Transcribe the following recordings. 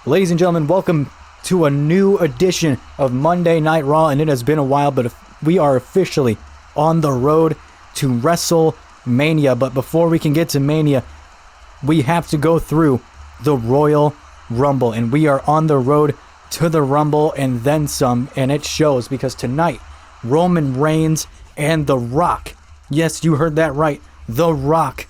Ladies and gentlemen, welcome to a new edition of Monday Night Raw, and it has been a while, but we are officially on the road to WrestleMania. But before we can get to Mania, we have to go through the Royal Rumble, and we are on the road to the Rumble and then some, and it shows because tonight, Roman Reigns and The Rock, yes, you heard that right, The Rock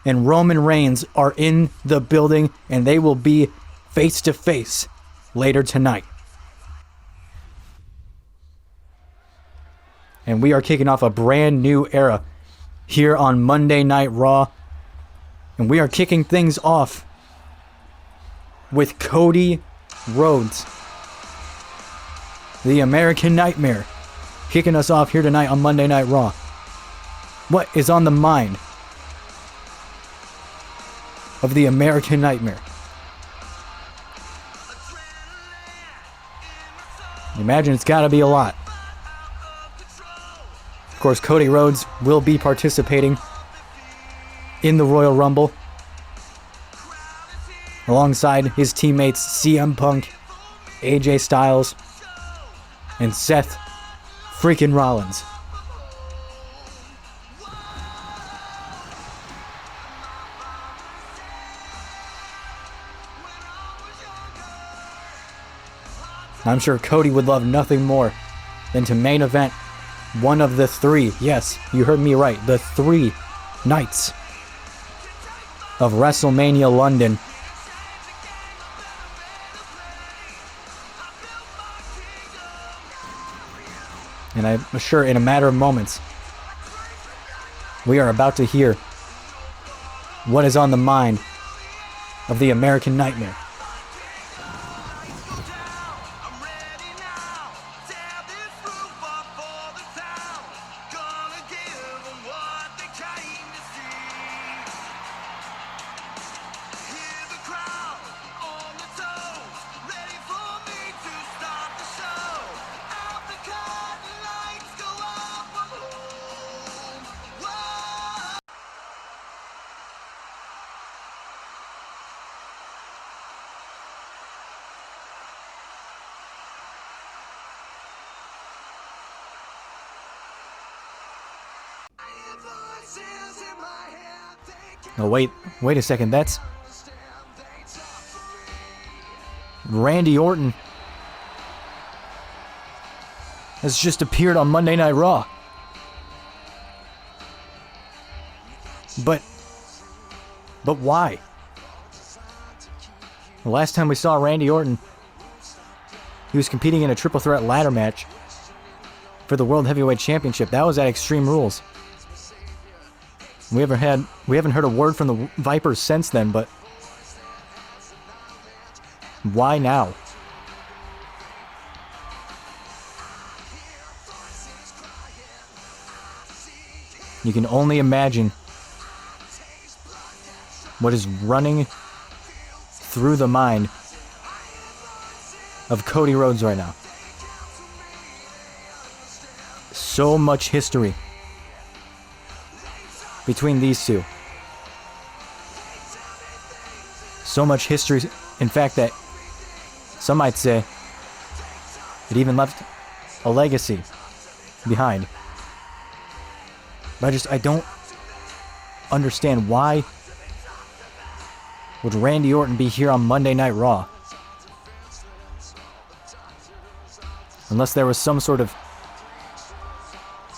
and Roman Reigns are in the building, and they will be face to face later tonight. And we are kicking off a brand new era here on Monday Night Raw. And we are kicking things off with Cody Rhodes, the American Nightmare, kicking us off here tonight on Monday Night Raw. What is on the mind of the American Nightmare? Imagine it's got to be a lot. Of course, Cody Rhodes will be participating in the Royal Rumble alongside his teammates CM Punk, AJ Styles, and Seth freaking Rollins. I'm sure Cody would love nothing more than to main event one of the three, yes, you heard me right, the 3 nights of WrestleMania London. And I'm sure in a matter of moments, we are about to hear what is on the mind of the American Nightmare. Oh, wait a second, that's Randy Orton has just appeared on Monday Night Raw. But why? The last time we saw Randy Orton, he was competing in a triple threat ladder match for the World Heavyweight Championship. That was at Extreme Rules. We haven't heard a word from the Vipers since then, but why now? You can only imagine what is running through the mind of Cody Rhodes right now. So much history between these two. So much history, in fact, that some might say it even left a legacy behind. But I don't understand, why would Randy Orton be here on Monday Night Raw? Unless there was some sort of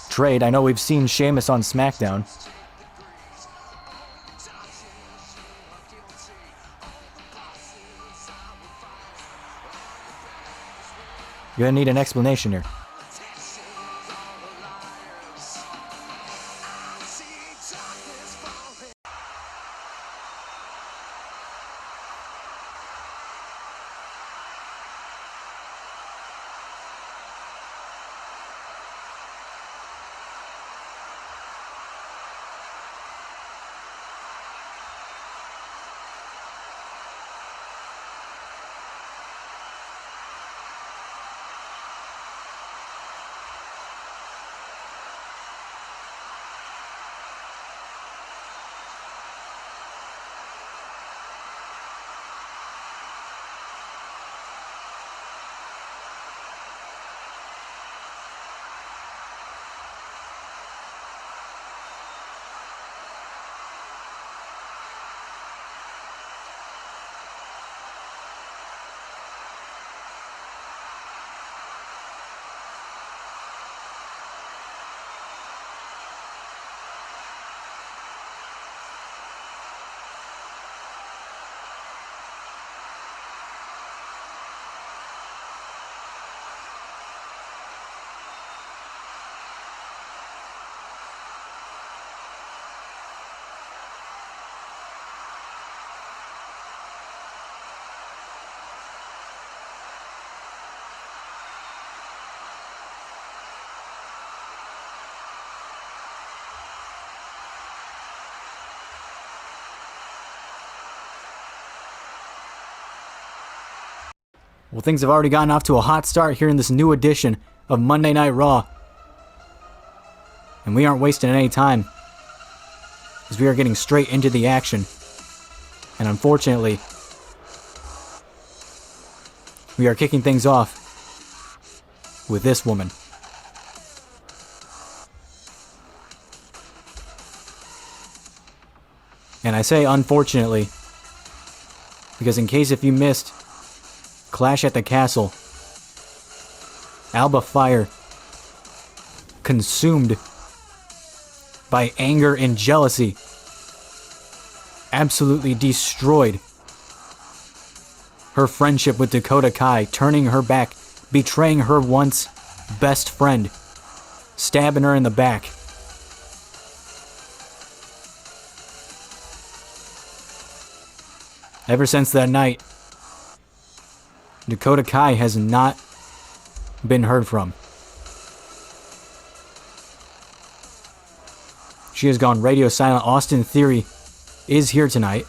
trade. I know we've seen Sheamus on SmackDown. You're gonna need an explanation here. Well, things have already gotten off to a hot start here in this new edition of Monday Night Raw. And we aren't wasting any time, as we are getting straight into the action. And unfortunately, we are kicking things off with this woman. And I say unfortunately, because in case if you missed Clash at the Castle, Alba Fyre, consumed by anger and jealousy, absolutely destroyed her friendship with Dakota Kai, turning her back, betraying her once best friend, stabbing her in the back. Ever since that night, Dakota Kai has not been heard from. She has gone radio silent. Austin Theory is here tonight,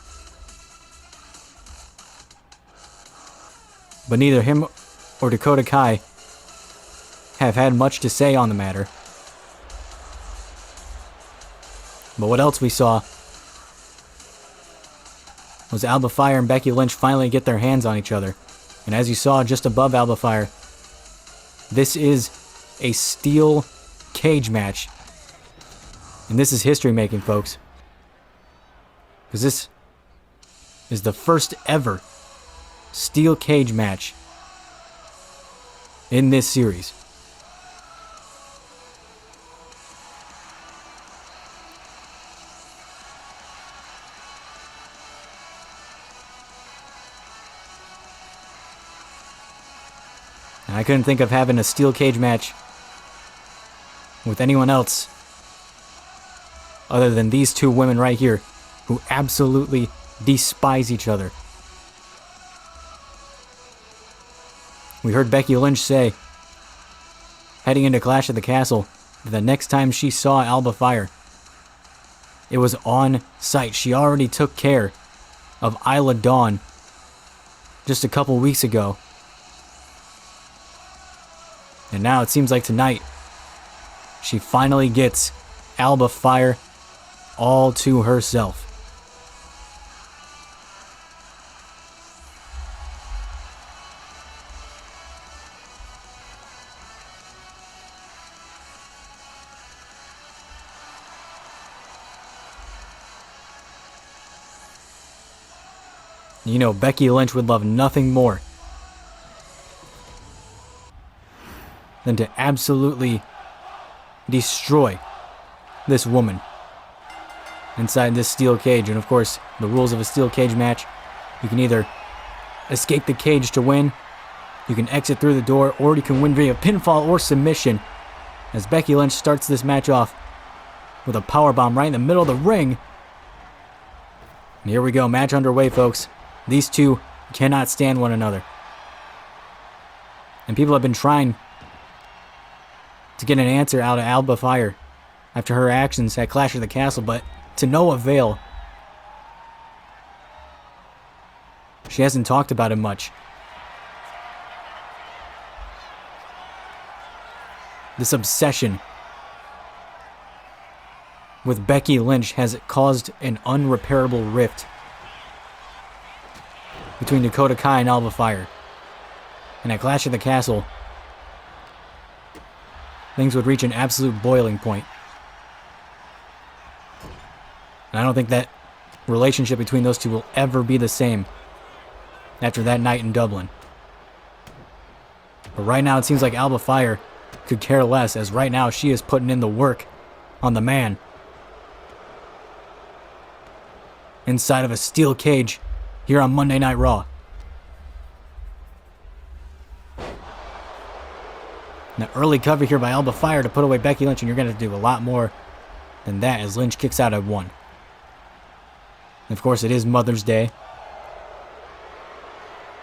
but neither him or Dakota Kai have had much to say on the matter. But what else we saw was Alba Fyre and Becky Lynch finally get their hands on each other. And as you saw just above Alba Fyre, this is a steel cage match. And this is history making, folks. Because this is the first ever steel cage match in this series. And I couldn't think of having a steel cage match with anyone else other than these two women right here who absolutely despise each other. We heard Becky Lynch say, heading into Clash at the Castle, that the next time she saw Alba Fyre, it was on site. She already took care of Isla Dawn just a couple weeks ago. And now it seems like tonight, she finally gets Alba Fyre all to herself. You know, Becky Lynch would love nothing more than to absolutely destroy this woman inside this steel cage. And of course, the rules of a steel cage match, you can either escape the cage to win, you can exit through the door, or you can win via pinfall or submission, as Becky Lynch starts this match off with a powerbomb right in the middle of the ring. And here we go, match underway, folks. These two cannot stand one another. And people have been trying to get an answer out of Alba Fyre after her actions at Clash of the Castle, but to no avail. She hasn't talked about it much. This obsession with Becky Lynch has caused an unrepairable rift between Dakota Kai and Alba Fyre. And at Clash of the Castle, things would reach an absolute boiling point. And I don't think that relationship between those two will ever be the same after that night in Dublin. But right now it seems like Alba Fyre could care less, as right now she is putting in the work on the man inside of a steel cage here on Monday Night Raw. Now, early cover here by Alba Fyre to put away Becky Lynch, and you're going to do a lot more than that as Lynch kicks out at 1. And of course, it is Mother's Day.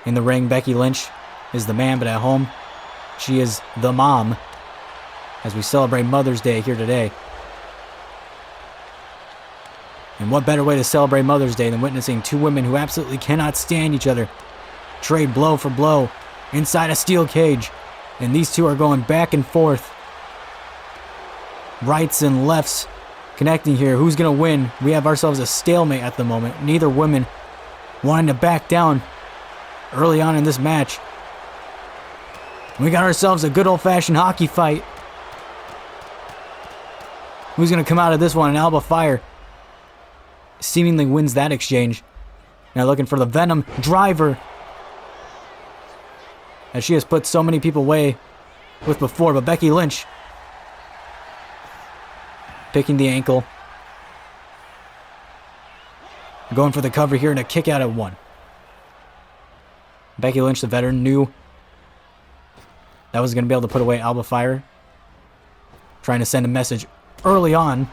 In the ring, Becky Lynch is the man, but at home, she is the mom as we celebrate Mother's Day here today. And what better way to celebrate Mother's Day than witnessing two women who absolutely cannot stand each other trade blow for blow inside a steel cage. And these two are going back and forth. Rights and lefts connecting here. Who's going to win? We have ourselves a stalemate at the moment. Neither woman wanting to back down early on in this match. We got ourselves a good old-fashioned hockey fight. Who's going to come out of this one? And Alba Fire seemingly wins that exchange. Now looking for the Venom driver, as she has put so many people away with before. But Becky Lynch picking the ankle. Going for the cover here and a kick out at 1. Becky Lynch, the veteran, knew that was going to be able to put away Alba Fire. Trying to send a message early on,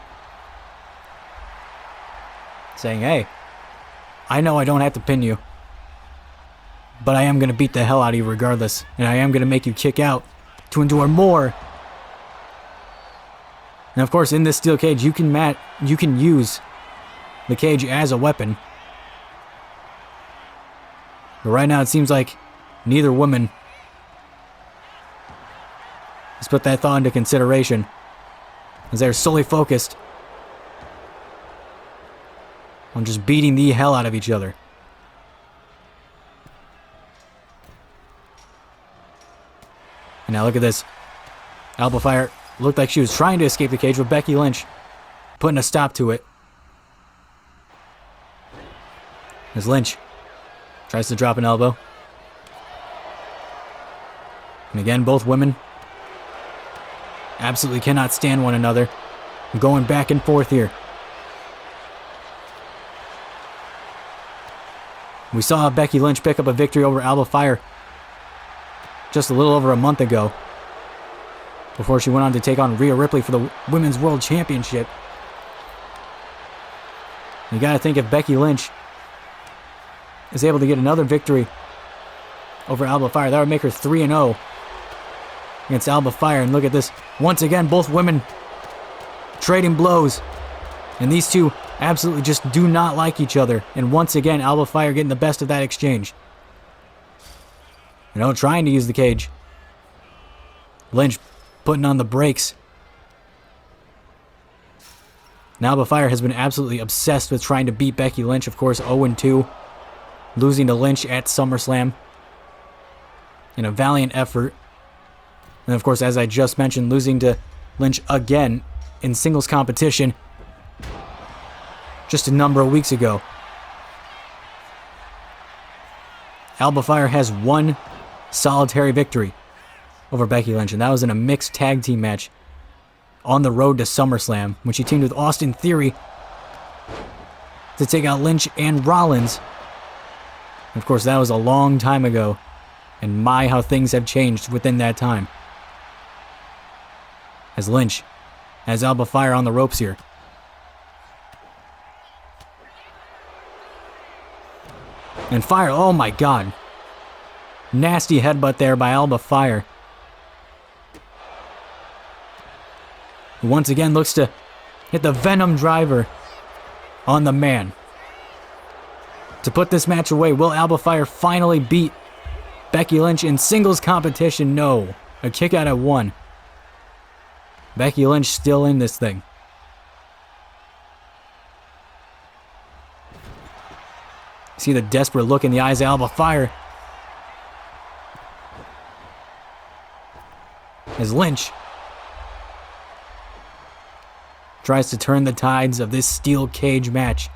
saying, hey, I know I don't have to pin you, but I am going to beat the hell out of you regardless, and I am going to make you kick out to endure more. And of course, in this steel cage, you can use the cage as a weapon. But right now, it seems like neither woman has put that thought into consideration, as they're solely focused on just beating the hell out of each other. And now look at this. Alba Fire looked like she was trying to escape the cage, with Becky Lynch putting a stop to it. As Lynch tries to drop an elbow. And again, both women absolutely cannot stand one another. Going back and forth here. We saw Becky Lynch pick up a victory over Alba Fire just a little over a month ago, before she went on to take on Rhea Ripley for the Women's World Championship. You gotta think, if Becky Lynch is able to get another victory over Alba Fire, that would make her 3-0 against Alba Fire. And look at this. Once again, both women trading blows. And these two absolutely just do not like each other. And once again, Alba Fire getting the best of that exchange. Trying to use the cage. Lynch putting on the brakes. Now Alba Fire has been absolutely obsessed with trying to beat Becky Lynch. Of course, 0-2. Losing to Lynch at SummerSlam in a valiant effort. And of course, as I just mentioned, losing to Lynch again in singles competition just a number of weeks ago. Alba Fire has one solitary victory over Becky Lynch, and that was in a mixed tag team match on the road to SummerSlam, when she teamed with Austin Theory to take out Lynch and Rollins. Of course, that was a long time ago, and my, how things have changed within that time. As Lynch has Alba Fire on the ropes here. And Fire, oh my god. Nasty headbutt there by Alba Fire. Who once again looks to hit the Venom driver on the man. To put this match away, will Alba Fire finally beat Becky Lynch in singles competition? No. A kick out at 1. Becky Lynch still in this thing. See the desperate look in the eyes of Alba Fire as Lynch tries to turn the tides of this steel cage match.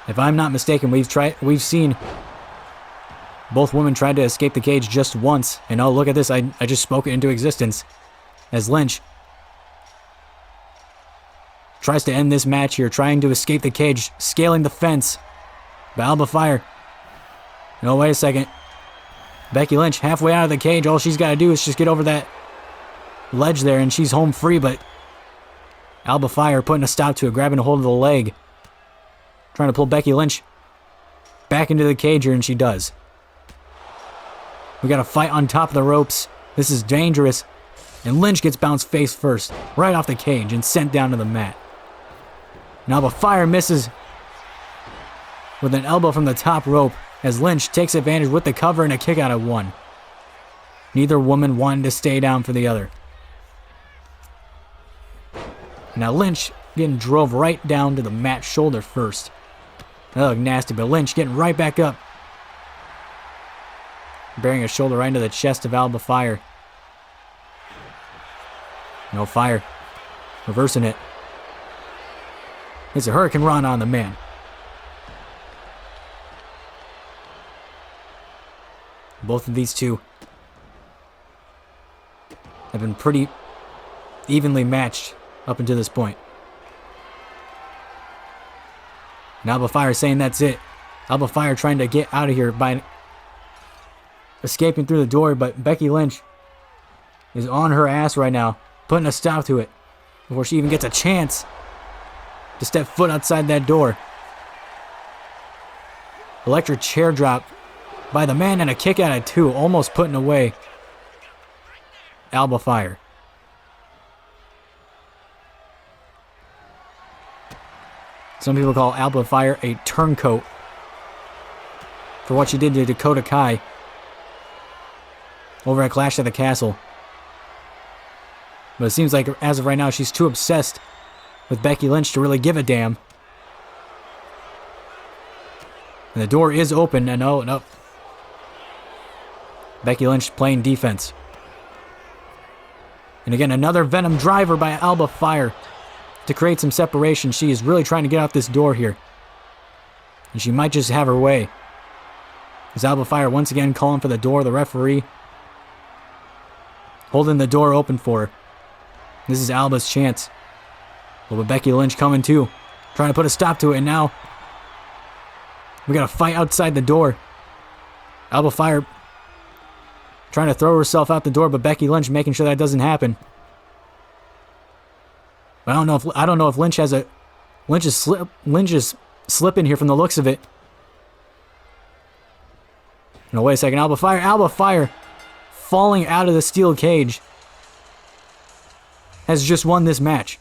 If I'm not mistaken, we've seen both women try to escape the cage just once. And oh, look at this, I just spoke it into existence. As Lynch tries to end this match here, trying to escape the cage, scaling the fence. But Alba Fire, no, wait a second. Becky Lynch halfway out of the cage, all she's got to do is just get over that ledge there and she's home free. But Alba Fire putting a stop to it, grabbing a hold of the leg, trying to pull Becky Lynch back into the cage here, and she does. We got a fight on top of the ropes. This is dangerous. And Lynch gets bounced face first, right off the cage, and sent down to the mat. Now Alba Fire misses with an elbow from the top rope as Lynch takes advantage with the cover and a kick out at 1. Neither woman wanted to stay down for the other. Now Lynch getting drove right down to the mat shoulder first. That looked nasty, but Lynch getting right back up. Bearing a shoulder right into the chest of Alba Fire. No Fire. Reversing it. It's a Hurricane Rana on the man. Both of these two have been pretty evenly matched up until this point. And Alba Fire saying that's it. Alba Fire trying to get out of here by escaping through the door, but Becky Lynch is on her ass right now, putting a stop to it before she even gets a chance to step foot outside that door. Electric chair drop by the man and a kick out at 2, almost putting away Alba Fire. Some people call Alba Fire a turncoat for what she did to Dakota Kai over at Clash at the Castle. But it seems like as of right now, she's too obsessed with Becky Lynch to really give a damn. And the door is open, and oh, no. Becky Lynch playing defense. And again, another Venom driver by Alba Fire to create some separation. She is really trying to get out this door here. And she might just have her way. As Alba Fire once again calling for the door, the referee holding the door open for her. This is Alba's chance. Well, but Becky Lynch coming too, trying to put a stop to it, and now we got a fight outside the door. Alba Fire trying to throw herself out the door, but Becky Lynch making sure that doesn't happen. But I don't know if Lynch is slipping here from the looks of it. No, wait a second. Alba Fire falling out of the steel cage has just won this match.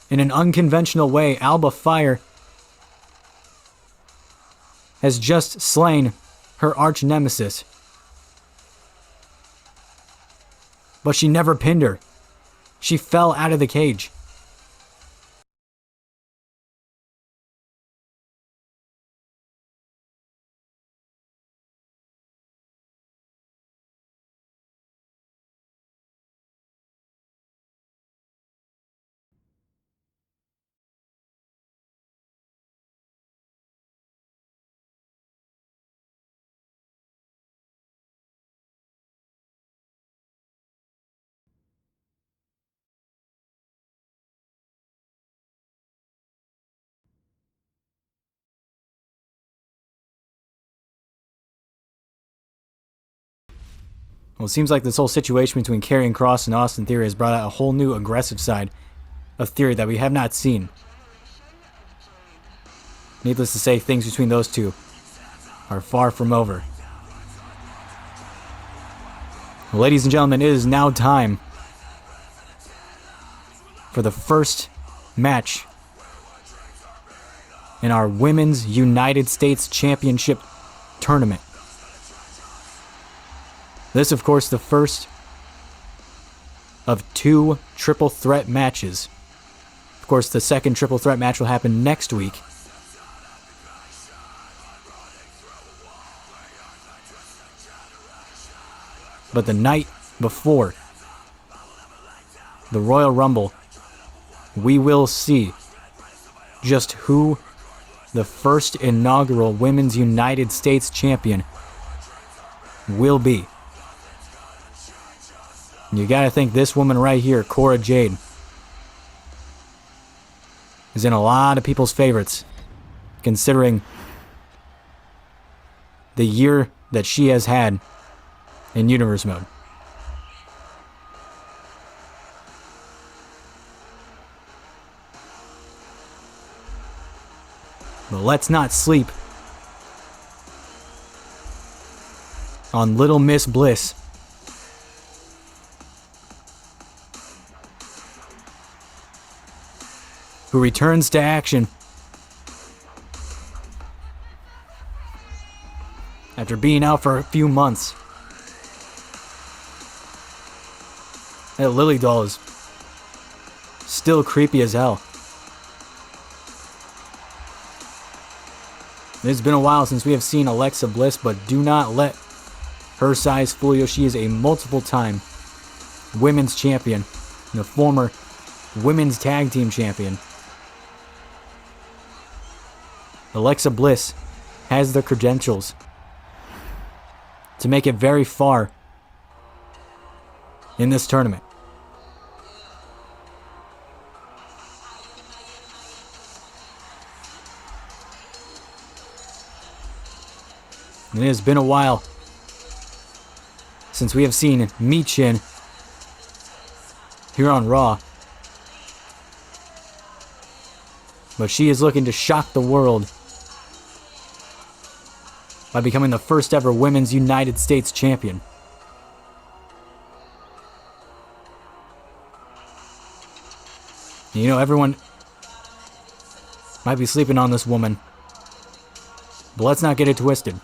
In an unconventional way, Alba Fire has just slain her arch nemesis. But she never pinned her. She fell out of the cage. Well, it seems like this whole situation between Karrion Kross and Austin Theory has brought out a whole new aggressive side of Theory that we have not seen. Needless to say, things between those two are far from over. Well, ladies and gentlemen, it is now time for the first match in our Women's United States Championship tournament. This, of course, the first of 2 triple threat matches. Of course, the second triple threat match will happen next week. But the night before the Royal Rumble, we will see just who the first inaugural Women's United States Champion will be. You gotta think this woman right here, Cora Jade, is in a lot of people's favorites, considering the year that she has had in Universe mode. But let's not sleep on Little Miss Bliss. who returns to action after being out for a few months. That Lily doll is still creepy as hell. It's been a while since we have seen Alexa Bliss, but do not let her size fool you. She is a multiple-time women's champion and a former women's tag team champion. Alexa Bliss has the credentials to make it very far in this tournament. And it has been a while since we have seen Michin here on Raw. But she is looking to shock the world by becoming the first ever Women's United States Champion. You know, everyone might be sleeping on this woman, but let's not get it twisted.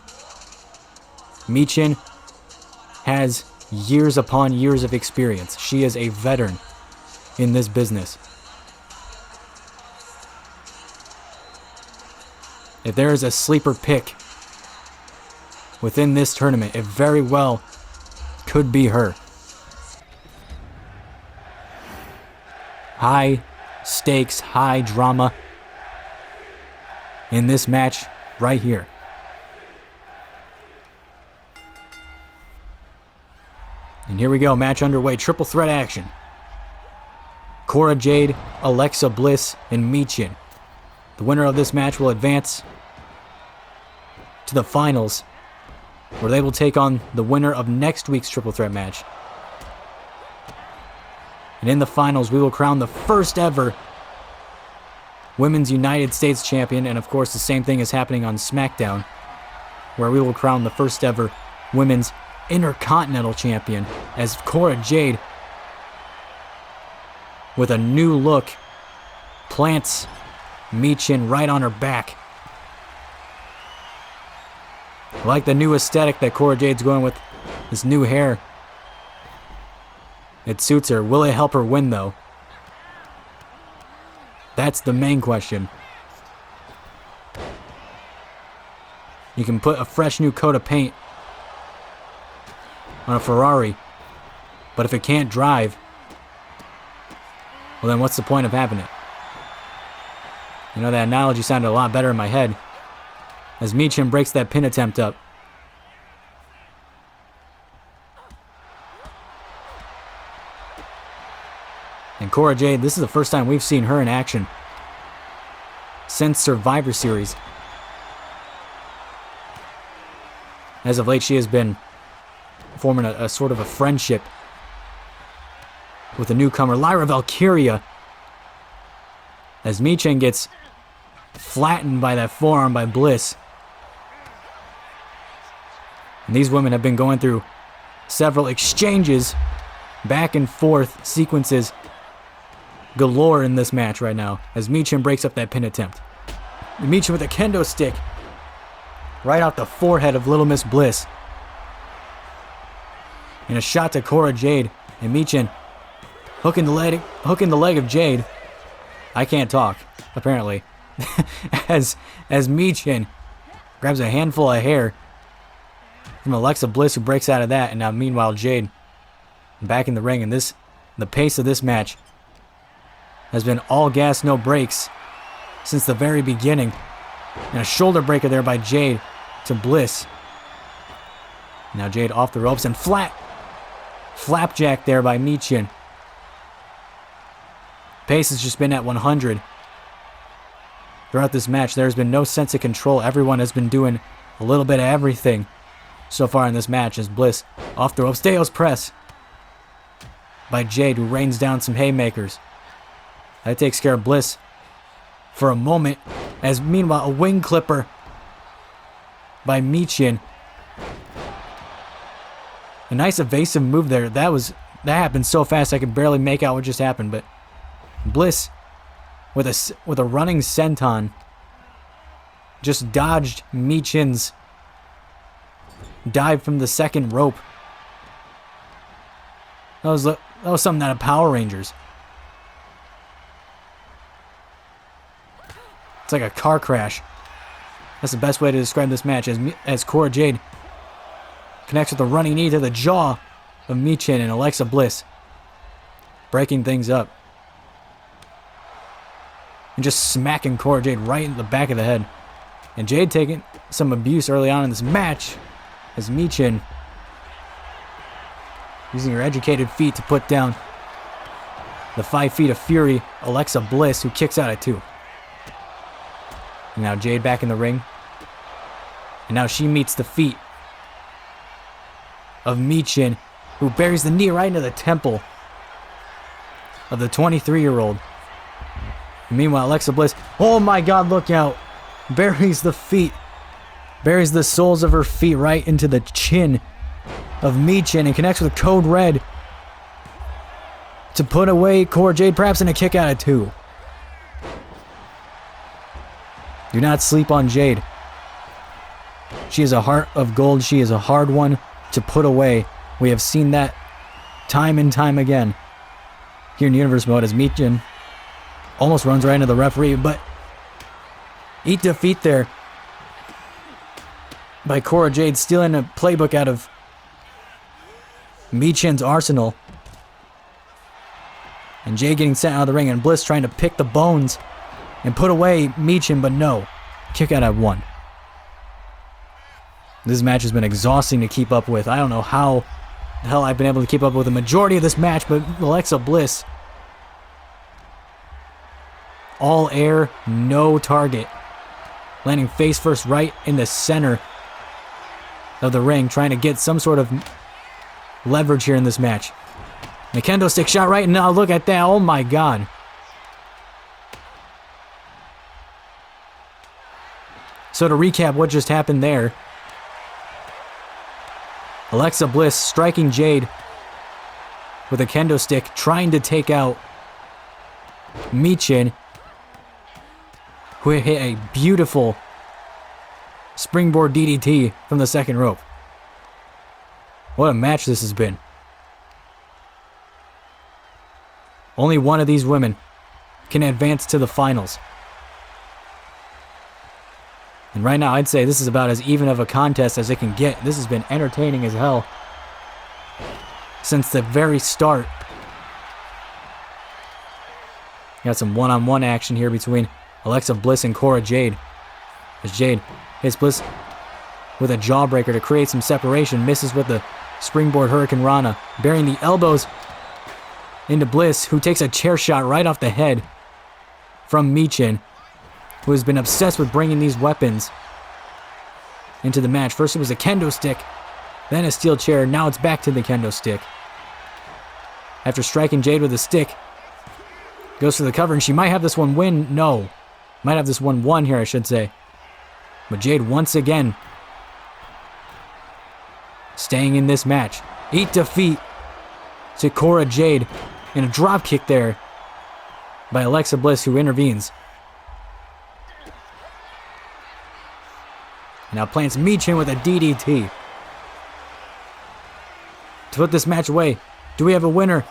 Michin has years upon years of experience. She is a veteran in this business. If there is a sleeper pick within this tournament, it very well could be her. High stakes, high drama in this match right here. And here we go, match underway, triple threat action. Cora Jade, Alexa Bliss, and Michin. The winner of this match will advance to the finals, where they will take on the winner of next week's triple threat match. And in the finals, we will crown the first ever Women's United States Champion, and of course the same thing is happening on SmackDown, where we will crown the first ever Women's Intercontinental Champion, as Cora Jade, with a new look, plants Michin right on her back. I like the new aesthetic that Cora Jade's going with, this new hair. It suits her. Will it help her win, though? That's the main question. You can put a fresh new coat of paint on a Ferrari, but if it can't drive, well then what's the point of having it? You know, that analogy sounded a lot better in my head as Michin breaks that pin attempt up. And Cora Jade, this is the first time we've seen her in action since Survivor Series. As of late, she has been forming a sort of a friendship with the newcomer, Lyra Valkyria, as Michin gets flattened by that forearm by Bliss. And these women have been going through several exchanges, back and forth sequences galore in this match right now, as Michin breaks up that pin attempt. Michin with a kendo stick right out the forehead of Little Miss Bliss. And a shot to Cora Jade, and Michin hooking the leg of Jade. I can't talk, apparently. as Michin grabs a handful of hair from Alexa Bliss, who breaks out of that, and now meanwhile Jade back in the ring. And the pace of this match has been all gas, no brakes since the very beginning. And a shoulder breaker there by Jade to Bliss. Now Jade off the ropes and flapjack there by Michin. Pace has just been at 100 throughout this match. There's been no sense of control. Everyone has been doing a little bit of everything so far in this match, as Bliss off the ropes. Deo's press by Jade, who rains down some haymakers. That takes care of Bliss for a moment, as meanwhile a wing clipper by Michin. A nice evasive move there. That happened so fast I could barely make out what just happened, but Bliss with a running senton. Just dodged Michin's dive from the second rope. That was something out of Power Rangers. It's like a car crash. That's the best way to describe this match, as Cora Jade connects with a running knee to the jaw of Michin and Alexa Bliss, breaking things up. And just smacking Cora Jade right in the back of the head. And Jade taking some abuse early on in this match, as Michin using her educated feet to put down the 5 feet of fury, Alexa Bliss, who kicks out at 2. And now Jade back in the ring. And now she meets the feet of Michin, who buries the knee right into the temple of the 23-year-old. Meanwhile, Alexa Bliss, oh my God, look out, buries the feet, buries the soles of her feet right into the chin of Michin and connects with Code Red to put away Cora Jade, perhaps in a kick out at 2. Do not sleep on Jade. She is a heart of gold. She is a hard one to put away. We have seen that time and time again here in Universe Mode, as Michin almost runs right into the referee, but eat defeat there by Cora Jade, stealing a playbook out of Michin's arsenal. And Jade getting sent out of the ring, and Bliss trying to pick the bones and put away Michin, but no. Kick out at 1. This match has been exhausting to keep up with. I don't know how the hell I've been able to keep up with the majority of this match, but Alexa Bliss, all air, no target, landing face first right in the center of the ring, trying to get some sort of leverage here in this match. The kendo stick shot right now. Look at that. Oh my God. So to recap what just happened there, Alexa Bliss striking Jade with a kendo stick, trying to take out Michin, who hit a beautiful springboard DDT from the second rope. What a match this has been. Only one of these women can advance to the finals. And right now, I'd say this is about as even of a contest as it can get. This has been entertaining as hell since the very start. Got some one-on-one action here between Alexa Bliss and Cora Jade, as Jade hits Bliss with a jawbreaker to create some separation, misses with the springboard Hurricane Rana, burying the elbows into Bliss, who takes a chair shot right off the head from Michin, who has been obsessed with bringing these weapons into the match. First it was a kendo stick, then a steel chair, now it's back to the kendo stick. After striking Jade with a stick, goes for the cover, and she might have this one win. No, might have this one won here, I should say. But Jade once again staying in this match. Eat defeat to Cora Jade, and a drop kick there by Alexa Bliss, who intervenes. Now plants Michin with a DDT to put this match away. Do we have a winner?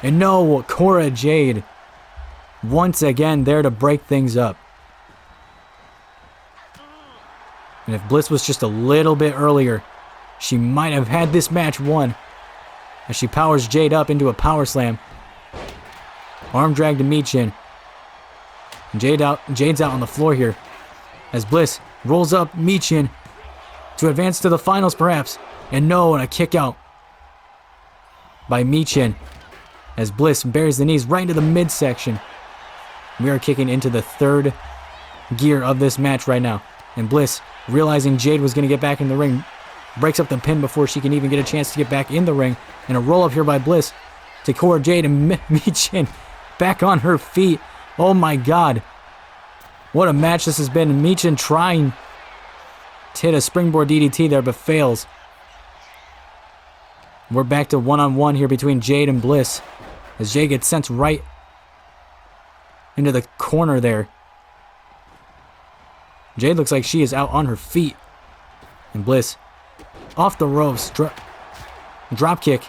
And no, Cora Jade once again there to break things up. And if Bliss was just a little bit earlier, she might have had this match won, as she powers Jade up into a power slam. Arm drag to Michin. And Jade's out on the floor here, as Bliss rolls up Michin to advance to the finals perhaps. And no, and a kick out by Michin, as Bliss buries the knees right into the midsection. We are kicking into the third gear of this match right now. And Bliss, realizing Jade was going to get back in the ring, breaks up the pin before she can even get a chance to get back in the ring. And a roll up here by Bliss to Cora Jade, and Michin back on her feet. Oh my God. What a match this has been. Michin trying to hit a springboard DDT there, but fails. We're back to one-on-one here between Jade and Bliss, as Jade gets sent right into the corner there. Jade looks like she is out on her feet. And Bliss off the ropes. Drop kick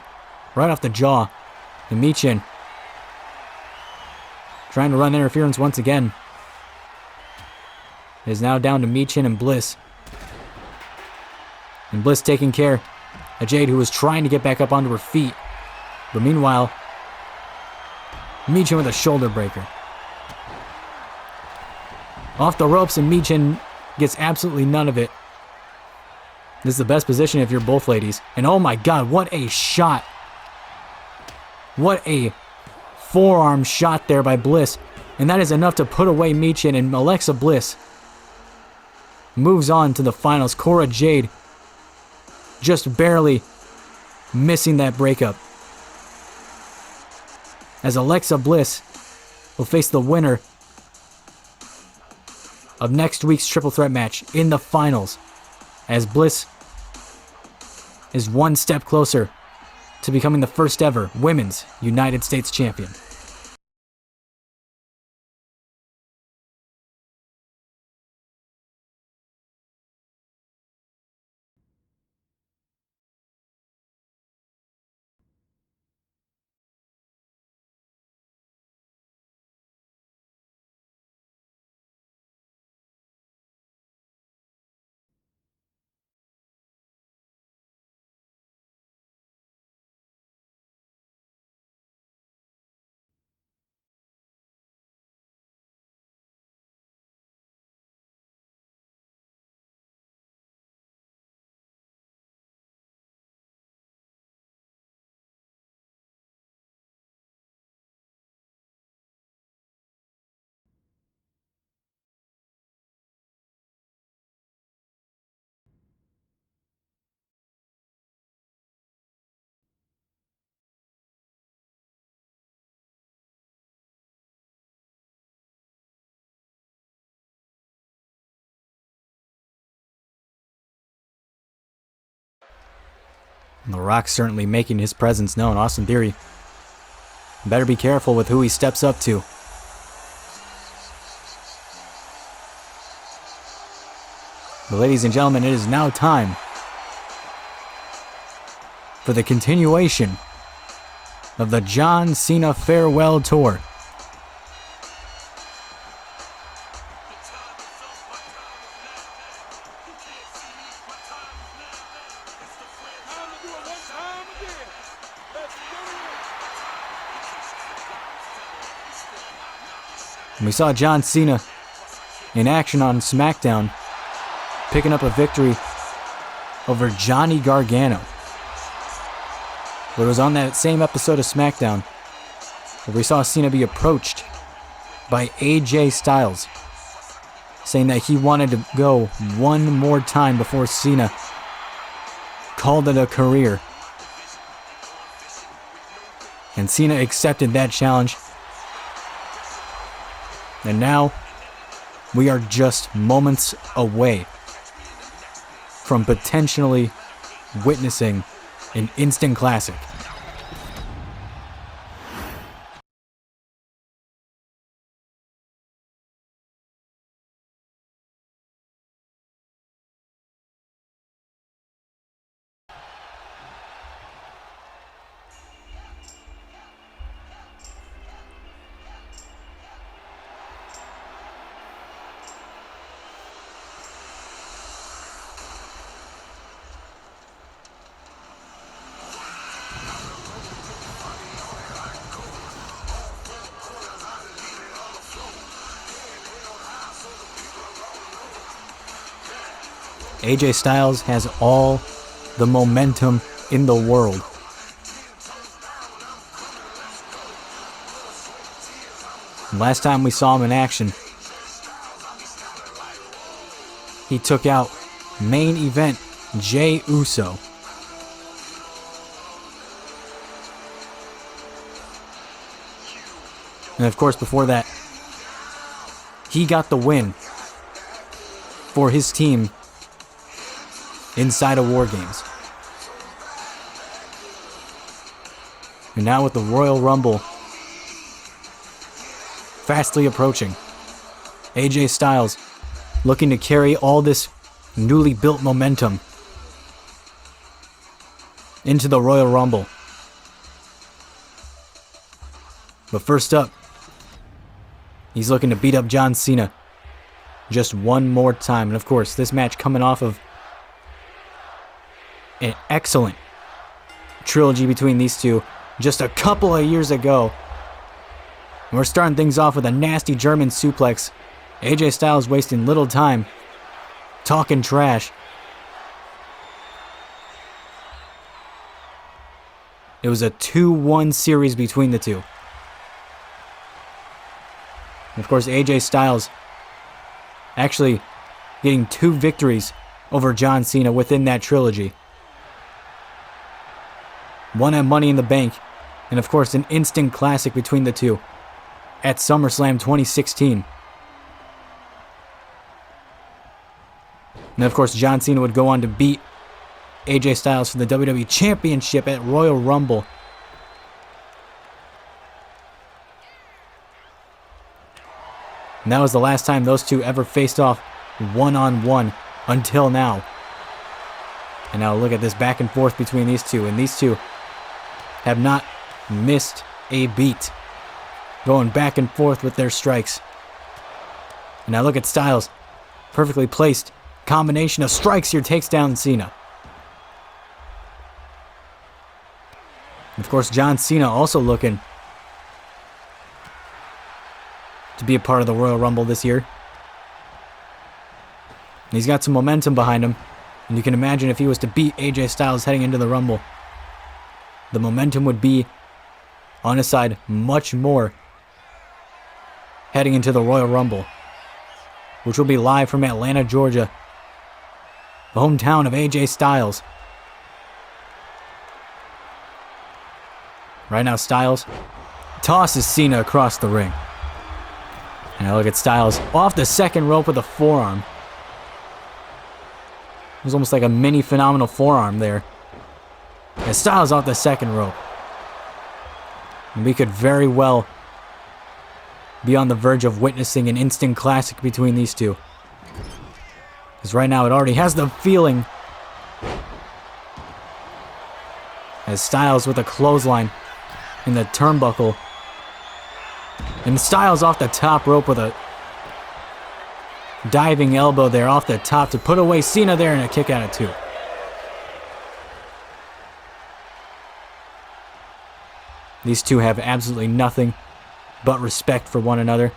right off the jaw. And Michin trying to run interference once again. It is now down to Michin and Bliss. And Bliss taking care of Jade, who was trying to get back up onto her feet. But meanwhile, Michin with a shoulder breaker. Off the ropes, and Michin gets absolutely none of it. This is the best position if you're both ladies. And oh my god, what a shot. What a forearm shot there by Bliss. And that is enough to put away Michin, and Alexa Bliss moves on to the finals. Cora Jade just barely missing that breakup, as Alexa Bliss will face the winner of next week's triple threat match in the finals, as Bliss is one step closer to becoming the first ever Women's United States Champion. And The Rock certainly making his presence known. Austin Theory better be careful with who he steps up to. But ladies and gentlemen, it is now time for the continuation of the John Cena Farewell Tour. We saw John Cena in action on SmackDown, picking up a victory over Johnny Gargano. But it was on that same episode of SmackDown where we saw Cena be approached by AJ Styles, saying that he wanted to go one more time before Cena called it a career. And Cena accepted that challenge. And now, we are just moments away from potentially witnessing an instant classic. AJ Styles has all the momentum in the world. Last time we saw him in action, he took out main event Jey Uso. And of course, before that, he got the win for his team inside of War Games. And now with the Royal Rumble fastly approaching. AJ Styles looking to carry all this newly built momentum into the Royal Rumble. But first up, he's looking to beat up John Cena just one more time. And of course, this match coming off of an excellent trilogy between these two just a couple of years ago. And we're starting things off with a nasty German suplex. AJ Styles wasting little time talking trash. It was a 2-1 series between the two. And of course, AJ Styles actually getting 2 victories over John Cena within that trilogy. One at Money in the Bank, and of course an instant classic between the two at SummerSlam 2016. And of course, John Cena would go on to beat AJ Styles for the WWE Championship at Royal Rumble. And that was the last time those two ever faced off one-on-one until now. And now look at this back and forth between these two. And these two have not missed a beat, going back and forth with their strikes. And now look at Styles. Perfectly placed combination of strikes here takes down Cena. And of course, John Cena also looking to be a part of the Royal Rumble this year. And he's got some momentum behind him. And you can imagine if he was to beat AJ Styles heading into the Rumble, the momentum would be on his side much more heading into the Royal Rumble, which will be live from Atlanta, Georgia, the hometown of AJ Styles. Right now, Styles tosses Cena across the ring. And now look at Styles off the second rope with a forearm. It was almost like a mini phenomenal forearm there. And Styles off the second rope. And we could very well be on the verge of witnessing an instant classic between these two. Because right now it already has the feeling. As Styles with a clothesline in the turnbuckle. And Styles off the top rope with a diving elbow there off the top to put away Cena there, and a kick out of 2. These two have absolutely nothing but respect for one another.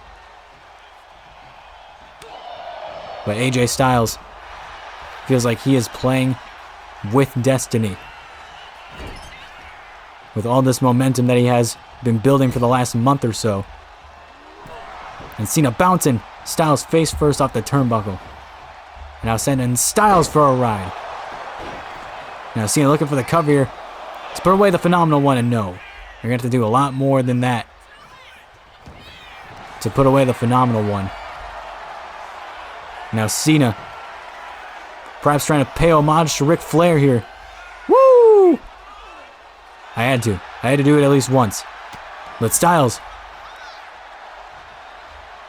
But AJ Styles feels like he is playing with destiny. With all this momentum that he has been building for the last month or so. And Cena bouncing Styles face first off the turnbuckle. Now sending Styles for a ride. Now Cena looking for the cover here. Let's put away the Phenomenal One, and no. You're going to have to do a lot more than that to put away the Phenomenal One. Now Cena perhaps trying to pay homage to Ric Flair here. Woo! I had to do it at least once. But Styles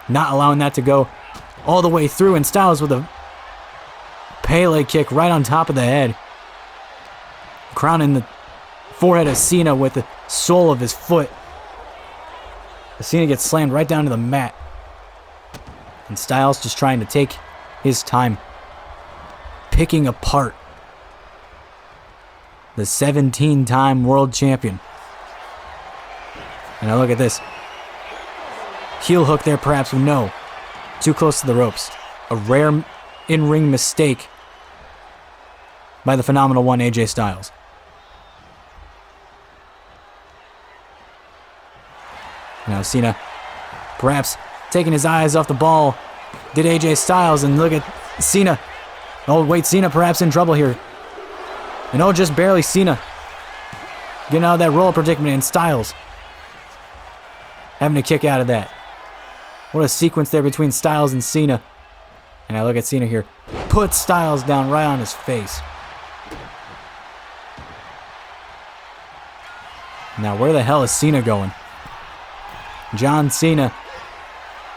not allowing that to go all the way through, and Styles with a Pele kick right on top of the head, crowning the forehead of Cena with the sole of his foot. Cena gets slammed right down to the mat, and Styles just trying to take his time, picking apart the 17-time world champion. And now look at this. Heel hook there perhaps, but no. Too close to the ropes. A rare in-ring mistake by the Phenomenal One, AJ Styles. Now Cena perhaps taking his eyes off the ball. Did AJ Styles, and look at Cena. Oh wait, Cena perhaps in trouble here. And oh, just barely Cena getting out of that roll predicament, and Styles having to kick out of that. What a sequence there between Styles and Cena. And I look at Cena here. Put Styles down right on his face. Now where the hell is Cena going? John Cena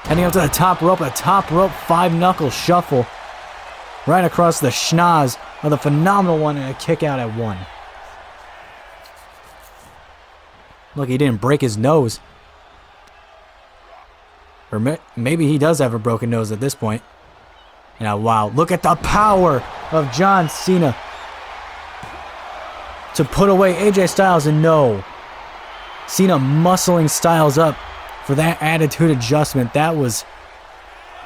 Heading up to the top rope, a top rope 5-knuckle shuffle. Right across the schnoz of the Phenomenal One and a kick out at 1. Look, he didn't break his nose. Or maybe he does have a broken nose at this point. And wow, look at the power of John Cena to put away AJ Styles, and no. Cena muscling Styles up for that attitude adjustment. That was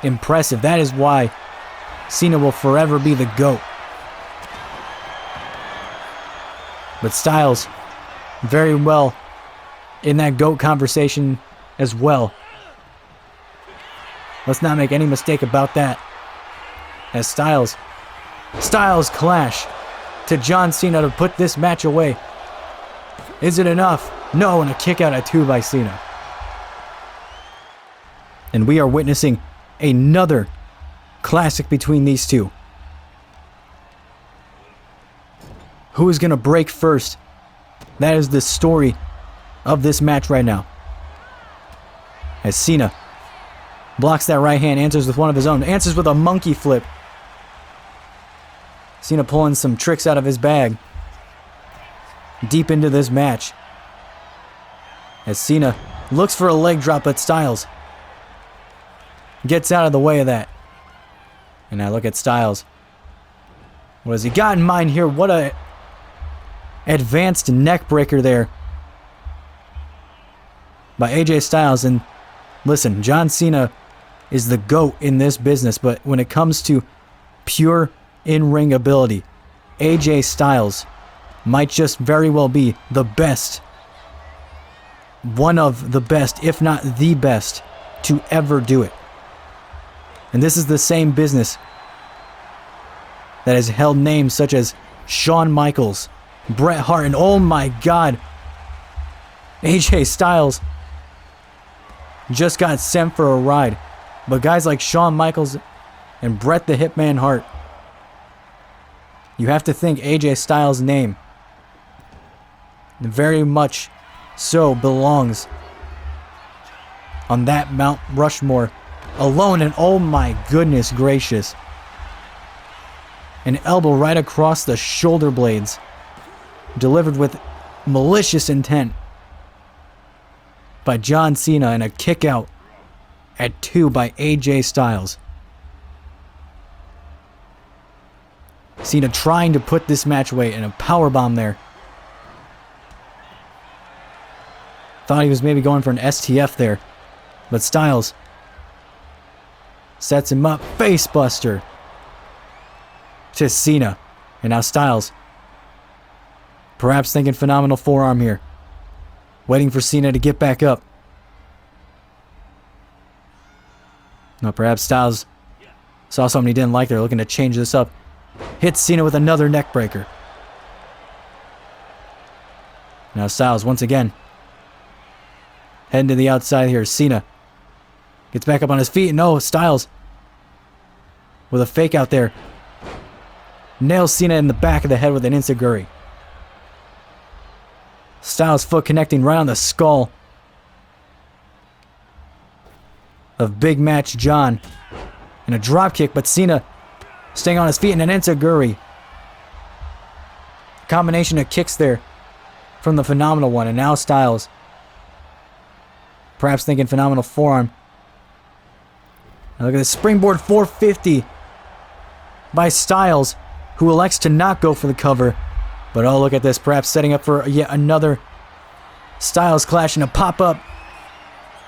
impressive. That is why Cena will forever be the GOAT. But Styles, very well in that GOAT conversation as well. Let's not make any mistake about that. As Styles clash to John Cena to put this match away. Is it enough? No, and a kick out at 2 by Cena. And we are witnessing another classic between these two. Who is going to break first? That is the story of this match right now. As Cena blocks that right hand, answers with one of his own. Answers with a monkey flip. Cena pulling some tricks out of his bag. Deep into this match. As Cena looks for a leg drop, but Styles gets out of the way of that. And now look at Styles. What has he got in mind here? What a advanced neck breaker there by AJ Styles. And listen, John Cena is the GOAT in this business, but when it comes to pure in-ring ability, AJ Styles might just very well be the best, one of the best, if not the best, to ever do it. And this is the same business that has held names such as Shawn Michaels, Bret Hart, and oh my God, AJ Styles just got sent for a ride. But guys like Shawn Michaels and Bret the Hitman Hart, you have to think AJ Styles' name very much so belongs on that Mount Rushmore alone. And oh my goodness gracious, an elbow right across the shoulder blades, delivered with malicious intent by John Cena, and a kick out at 2 by AJ Styles. Cena trying to put this match away, and a powerbomb there. Thought he was maybe going for an STF there, but Styles sets him up. Facebuster to Cena. And now Styles, perhaps thinking phenomenal forearm here, waiting for Cena to get back up. No, perhaps Styles saw something he didn't like there, looking to change this up. Hits Cena with another neck breaker. Now Styles once again heading to the outside here. Cena gets back up on his feet. No, Styles with a fake out there nails Cena in the back of the head with an enziguri. Styles' foot connecting right on the skull of Big Match John. And a drop kick, but Cena staying on his feet, and an enziguri. Combination of kicks there from the Phenomenal One. And now Styles, perhaps thinking phenomenal forearm. Now look at this springboard 450 by Styles, who elects to not go for the cover. But oh, look at this, perhaps setting up for yet another Styles clash, and a pop-up.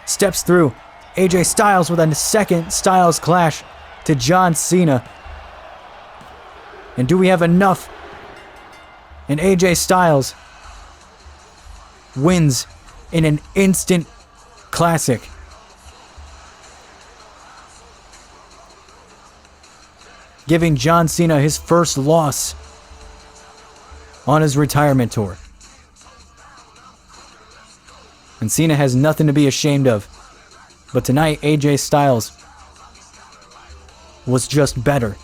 Steps through AJ Styles with a second Styles clash to John Cena. And do we have enough? And AJ Styles wins in an instant classic. Giving John Cena his first loss on his retirement tour. And Cena has nothing to be ashamed of. But tonight, AJ Styles was just better.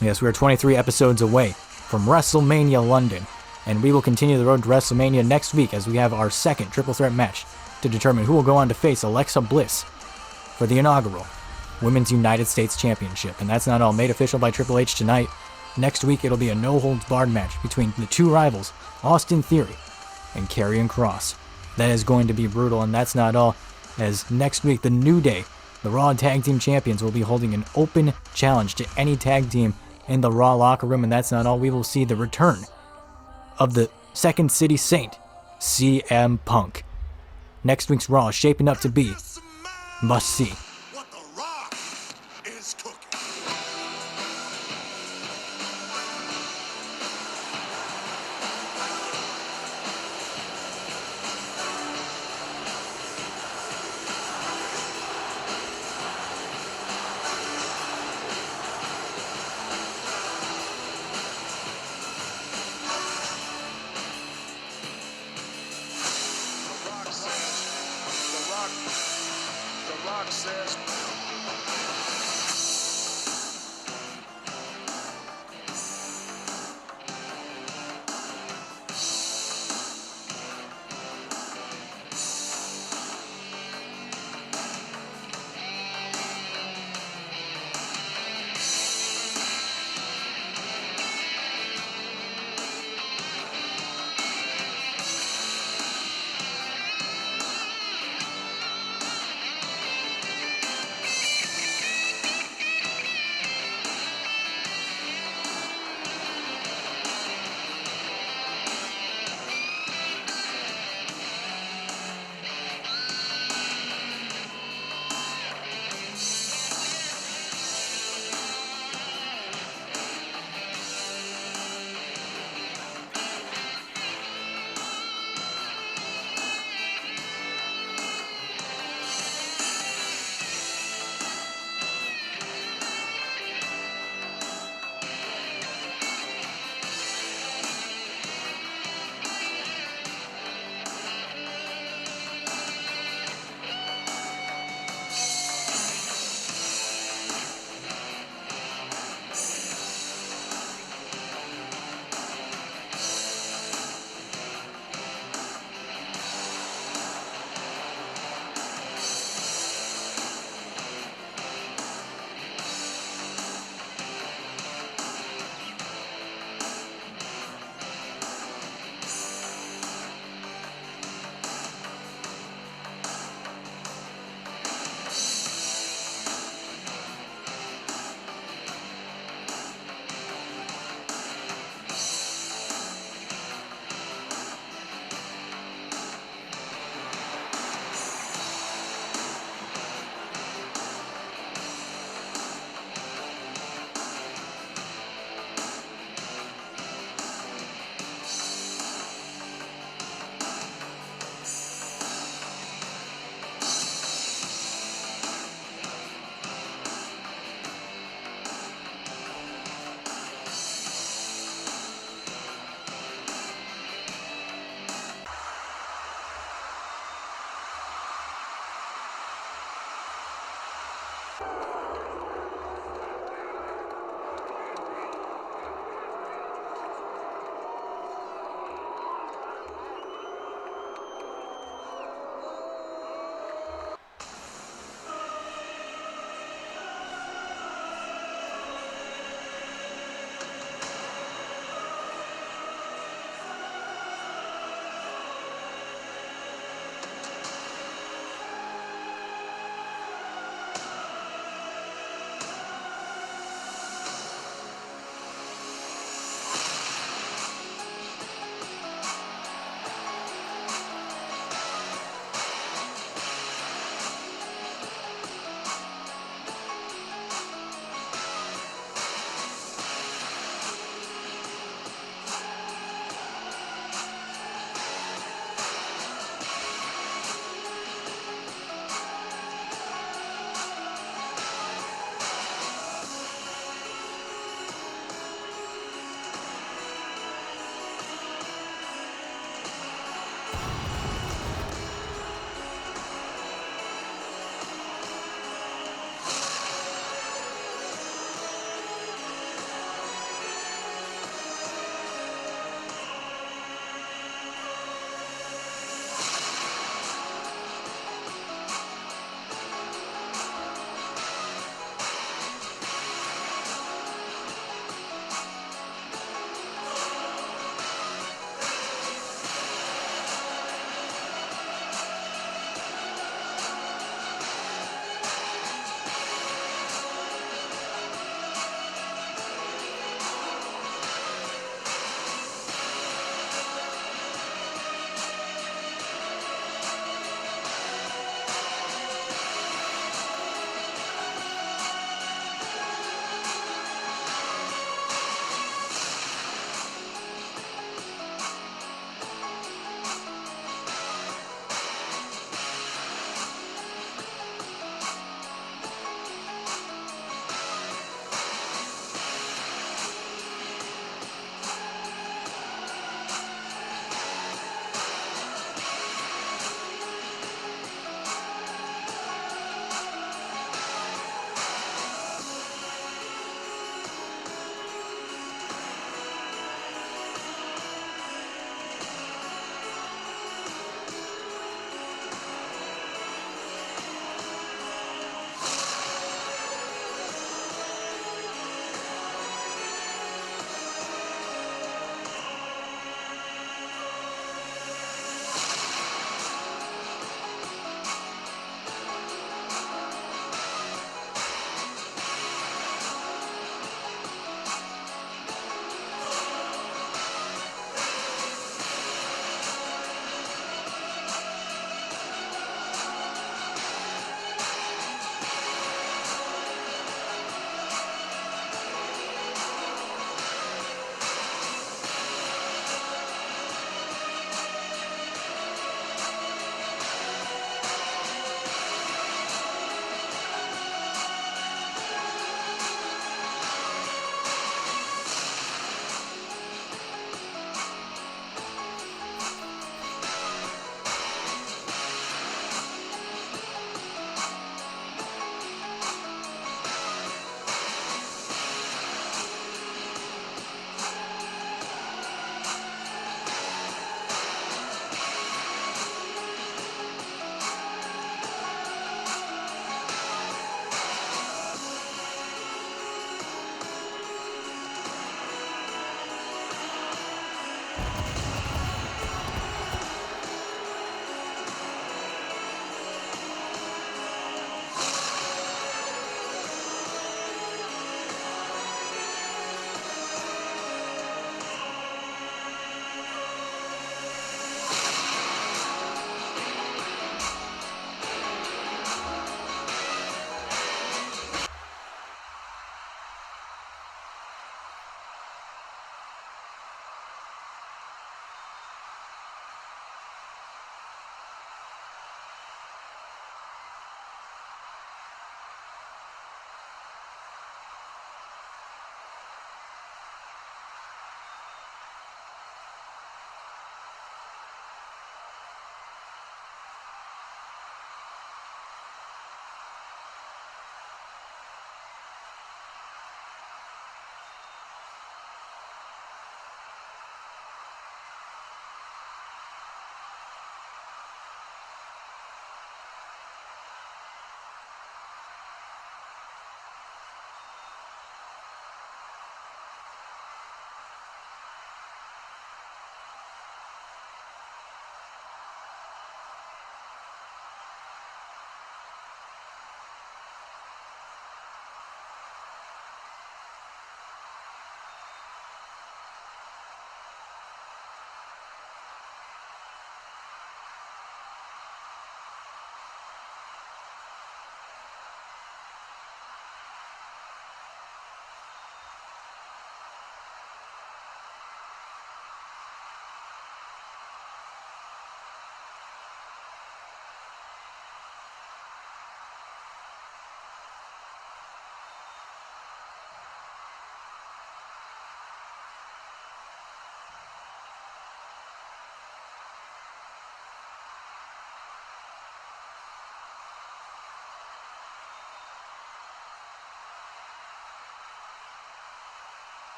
Yes, we are 23 episodes away from WrestleMania London, and we will continue the road to WrestleMania next week as we have our second triple threat match to determine who will go on to face Alexa Bliss for the inaugural Women's United States Championship. And that's not all. Made official by Triple H tonight. Next week, it'll be a no-holds-barred match between the two rivals, Austin Theory and Karrion Kross. That is going to be brutal, and that's not all, as next week, the New Day, the Raw Tag Team Champions, will be holding an open challenge to any tag team in the Raw locker room, and that's not all. We will see the return of the Second City Saint, CM Punk. Next week's Raw is shaping up to be must-see.